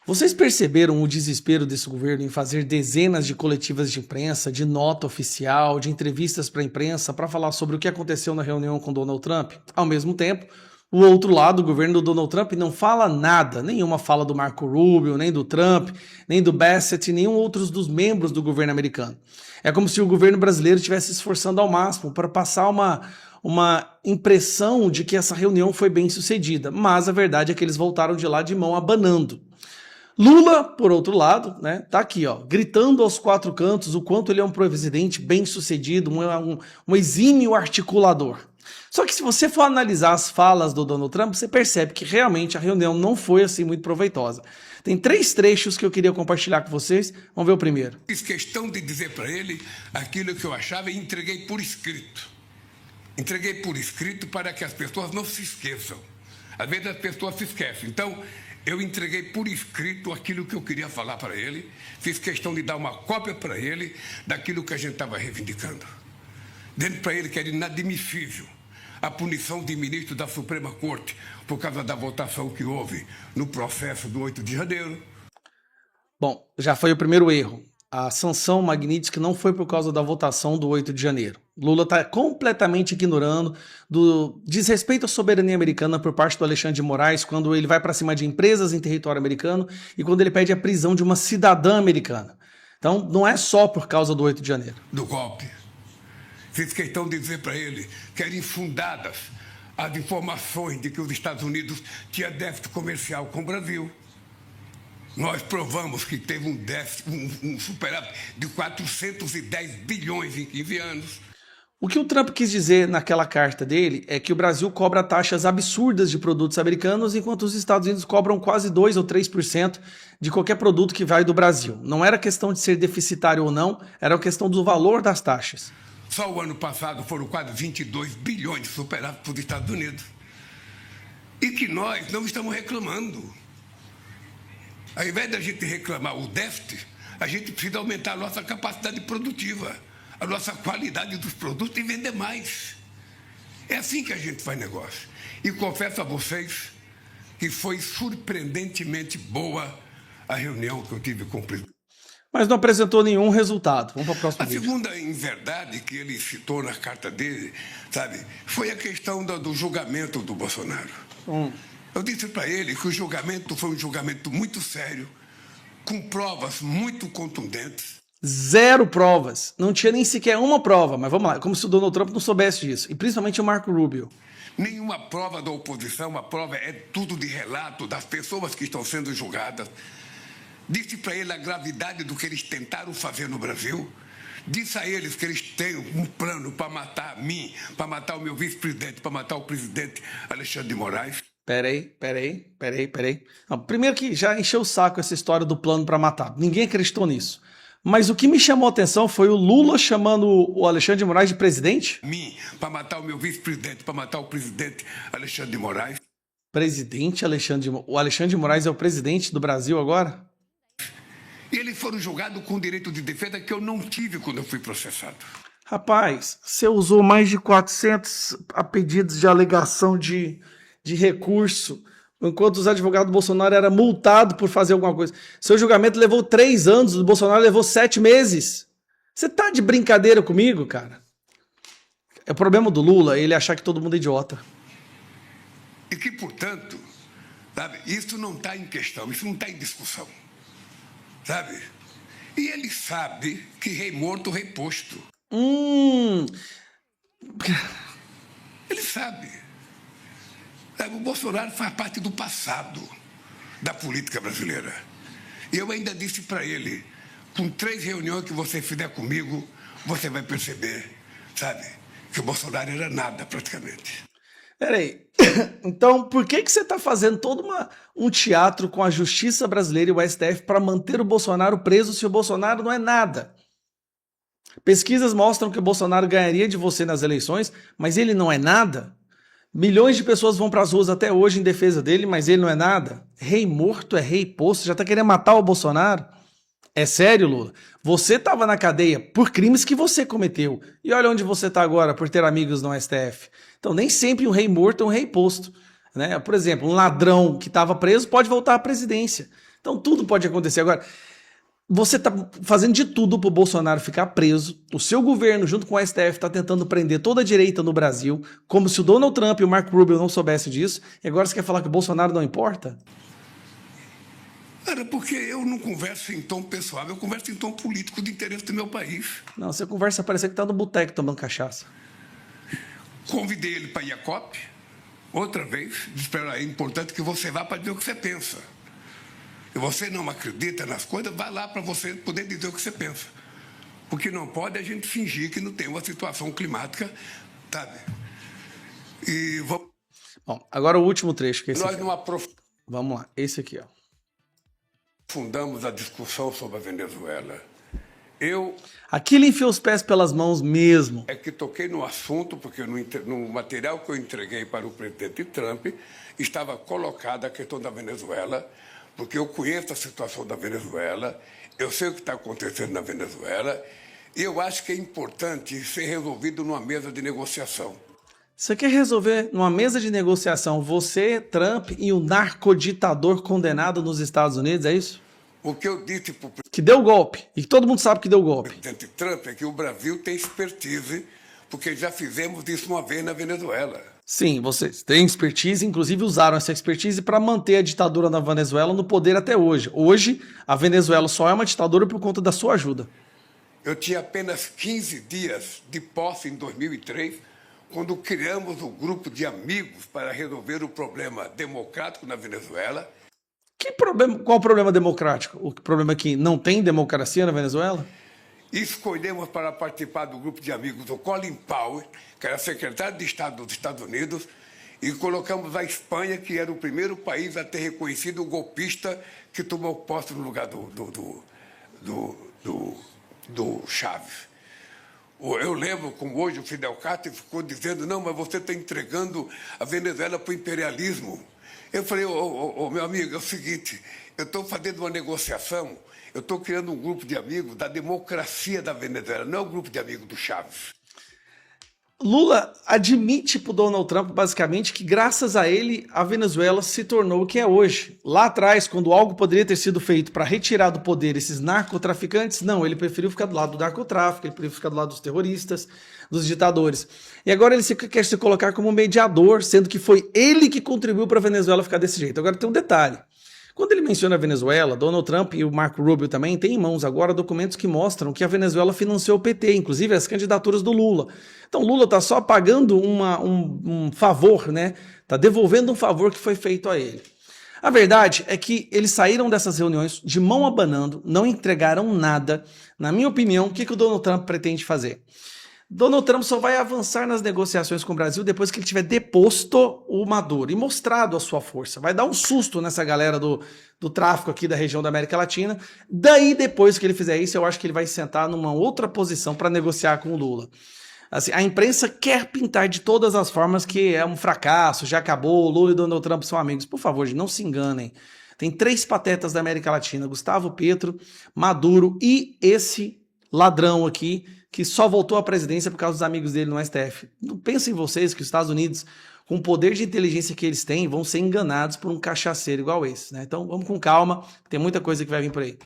Vocês perceberam o desespero desse governo em fazer dezenas de coletivas de imprensa, de nota oficial, de entrevistas para a imprensa para falar sobre o que aconteceu na reunião com Donald Trump? Ao mesmo tempo, o outro lado, o governo do Donald Trump, não fala nada, nenhuma fala do Marco Rubio, nem do Trump, nem do Bassett, nenhum outros dos membros do governo americano. É como se o governo brasileiro estivesse se esforçando ao máximo para passar uma impressão de que essa reunião foi bem sucedida, mas a verdade é que eles voltaram de lá de mão abanando. Lula, por outro lado, né, tá aqui, ó, gritando aos quatro cantos o quanto ele é um presidente bem sucedido, um exímio articulador. Só que se você for analisar as falas do Donald Trump, você percebe que realmente a reunião não foi assim muito proveitosa. Tem 3 trechos que eu queria compartilhar com vocês. Vamos ver o primeiro. Fiz questão de dizer para ele aquilo que eu achava e entreguei por escrito. Entreguei por escrito para que as pessoas não se esqueçam. Às vezes as pessoas se esquecem. Então, eu entreguei por escrito aquilo que eu queria falar para ele. Fiz questão de dar uma cópia para ele daquilo que a gente estava reivindicando. Dizendo para ele que era inadmissível a punição de ministro da Suprema Corte por causa da votação que houve no processo do 8 de janeiro. Bom, já foi o primeiro erro. A sanção Magnitsky não foi por causa da votação do 8 de janeiro. Lula está completamente ignorando do desrespeito à soberania americana por parte do Alexandre de Moraes quando ele vai para cima de empresas em território americano e quando ele pede a prisão de uma cidadã americana. Então, não é só por causa do 8 de janeiro. Do golpe. Fiz questão de dizer para ele que eram infundadas as informações de que os Estados Unidos tinham déficit comercial com o Brasil. Nós provamos que teve um déficit, um superávit de 410 bilhões em 15 anos. O que o Trump quis dizer naquela carta dele é que o Brasil cobra taxas absurdas de produtos americanos, enquanto os Estados Unidos cobram quase 2 ou 3% de qualquer produto que vai do Brasil. Não era questão de ser deficitário ou não, era questão do valor das taxas. Só o ano passado foram quase 22 bilhões de superávit para os Estados Unidos. E que nós não estamos reclamando. Ao invés da gente reclamar o déficit, a gente precisa aumentar a nossa capacidade produtiva, a nossa qualidade dos produtos e vender mais. É assim que a gente faz negócio. E confesso a vocês que foi surpreendentemente boa a reunião que eu tive com o presidente. Mas não apresentou nenhum resultado. Vamos para o próximo vídeo. A segunda inverdade que ele citou na carta dele, sabe, foi a questão do julgamento do Bolsonaro. Eu disse para ele que o julgamento foi um julgamento muito sério, com provas muito contundentes. 0 provas. Não tinha nem sequer uma prova, mas vamos lá, como se o Donald Trump não soubesse disso. E principalmente o Marco Rubio. Nenhuma prova da oposição, a prova é tudo de relato das pessoas que estão sendo julgadas. Disse para ele a gravidade do que eles tentaram fazer no Brasil. Disse a eles que eles têm um plano para matar a mim, para matar o meu vice-presidente, para matar o presidente Alexandre de Moraes. Peraí. Não, primeiro que já encheu o saco essa história do plano para matar. Ninguém acreditou nisso. Mas o que me chamou a atenção foi o Lula chamando o Alexandre de Moraes de presidente. Mim, para matar o meu vice-presidente, para matar o presidente Alexandre de Moraes. Presidente Alexandre de Moraes. O Alexandre de Moraes é o presidente do Brasil agora? E eles foram julgados com direito de defesa que eu não tive quando eu fui processado. Rapaz, você usou mais de 400 pedidos de alegação de recurso, enquanto os advogados do Bolsonaro eram multados por fazer alguma coisa. Seu julgamento levou 3 anos, o Bolsonaro levou 7 meses. Você tá de brincadeira comigo, cara? É o problema do Lula, ele achar que todo mundo é idiota. E que, portanto, sabe, isso não está em questão, isso não está em discussão. Sabe? E ele sabe que rei morto, rei posto. Ele sabe. O Bolsonaro faz parte do passado da política brasileira. E eu ainda disse para ele, com 3 reuniões que você fizer comigo, você vai perceber, sabe, que o Bolsonaro era nada praticamente. Peraí, então por que você está fazendo todo um teatro com a justiça brasileira e o STF para manter o Bolsonaro preso se o Bolsonaro não é nada? Pesquisas mostram que o Bolsonaro ganharia de você nas eleições, mas ele não é nada? Milhões de pessoas vão para as ruas até hoje em defesa dele, mas ele não é nada? Rei morto é rei posto, já está querendo matar o Bolsonaro? É sério, Lula? Você estava na cadeia por crimes que você cometeu. E olha onde você está agora por ter amigos no STF. Então nem sempre um rei morto é um rei posto, né? Por exemplo, um ladrão que estava preso pode voltar à presidência. Então tudo pode acontecer. Agora, você está fazendo de tudo para o Bolsonaro ficar preso. O seu governo, junto com o STF, está tentando prender toda a direita no Brasil, como se o Donald Trump e o Marco Rubio não soubessem disso. E agora você quer falar que o Bolsonaro não importa? Cara, porque eu não converso em tom pessoal, eu converso em tom político de interesse do meu país. Não, você conversa parecer que está no boteco tomando cachaça. Convidei ele para ir à COP, outra vez, disse é importante que você vá para dizer o que você pensa. Se você não acredita nas coisas, vai lá para você poder dizer o que você pensa. Porque não pode a gente fingir que não tem uma situação climática, sabe? E vamos... Bom, agora o último trecho. Que é esse Nós aqui. não aprofundamos Vamos lá, esse aqui, ó. a discussão sobre a Venezuela. Aqui ele enfiou os pés pelas mãos mesmo. É que toquei no assunto, porque no material que eu entreguei para o presidente Trump, estava colocada a questão da Venezuela, porque eu conheço a situação da Venezuela, eu sei o que está acontecendo na Venezuela, e eu acho que é importante ser resolvido numa mesa de negociação. Você quer resolver numa mesa de negociação você, Trump e o narcoditador condenado nos Estados Unidos, é isso? O que eu disse para o Que deu golpe, e que todo mundo sabe que deu golpe. presidente Trump é que o Brasil tem expertise, porque já fizemos isso uma vez na Venezuela. Sim, vocês têm expertise, inclusive usaram essa expertise para manter a ditadura na Venezuela no poder até hoje. Hoje, a Venezuela só é uma ditadura por conta da sua ajuda. Eu tinha apenas 15 dias de posse em 2003, quando criamos o grupo de amigos para resolver o problema democrático na Venezuela. Que problema? Qual o problema democrático? O problema é que não tem democracia na Venezuela? E escolhemos para participar do grupo de amigos o Colin Powell, que era secretário de Estado dos Estados Unidos, e colocamos a Espanha, que era o primeiro país a ter reconhecido o golpista que tomou posse no lugar do Chávez. Eu lembro como hoje o Fidel Castro ficou dizendo, não, mas você está entregando a Venezuela para o imperialismo. Eu falei, meu amigo, é o seguinte, eu estou fazendo uma negociação, eu estou criando um grupo de amigos da democracia da Venezuela, não é um grupo de amigos do Chávez. Lula admite para o Donald Trump, basicamente, que graças a ele a Venezuela se tornou o que é hoje. Lá atrás, quando algo poderia ter sido feito para retirar do poder esses narcotraficantes, não, ele preferiu ficar do lado do narcotráfico, ele preferiu ficar do lado dos terroristas, dos ditadores. E agora ele quer se colocar como mediador, sendo que foi ele que contribuiu para a Venezuela ficar desse jeito. Agora tem um detalhe. Quando ele menciona a Venezuela, Donald Trump e o Marco Rubio também têm em mãos agora documentos que mostram que a Venezuela financiou o PT, inclusive as candidaturas do Lula. Então Lula está só pagando um favor, né? Está devolvendo um favor que foi feito a ele. A verdade é que eles saíram dessas reuniões de mão abanando, não entregaram nada. Na minha opinião, o que o Donald Trump pretende fazer? Donald Trump só vai avançar nas negociações com o Brasil depois que ele tiver deposto o Maduro e mostrado a sua força. Vai dar um susto nessa galera do tráfico aqui da região da América Latina. Daí, depois que ele fizer isso, eu acho que ele vai sentar numa outra posição para negociar com o Lula. Assim, a imprensa quer pintar de todas as formas que é um fracasso, já acabou, o Lula e Donald Trump são amigos. Por favor, gente, não se enganem. Tem 3 patetas da América Latina, Gustavo Petro, Maduro e esse ladrão aqui, que só voltou à presidência por causa dos amigos dele no STF. Não pensem vocês que os Estados Unidos, com o poder de inteligência que eles têm, vão ser enganados por um cachaceiro igual esse, né? Então vamos com calma, tem muita coisa que vai vir por aí.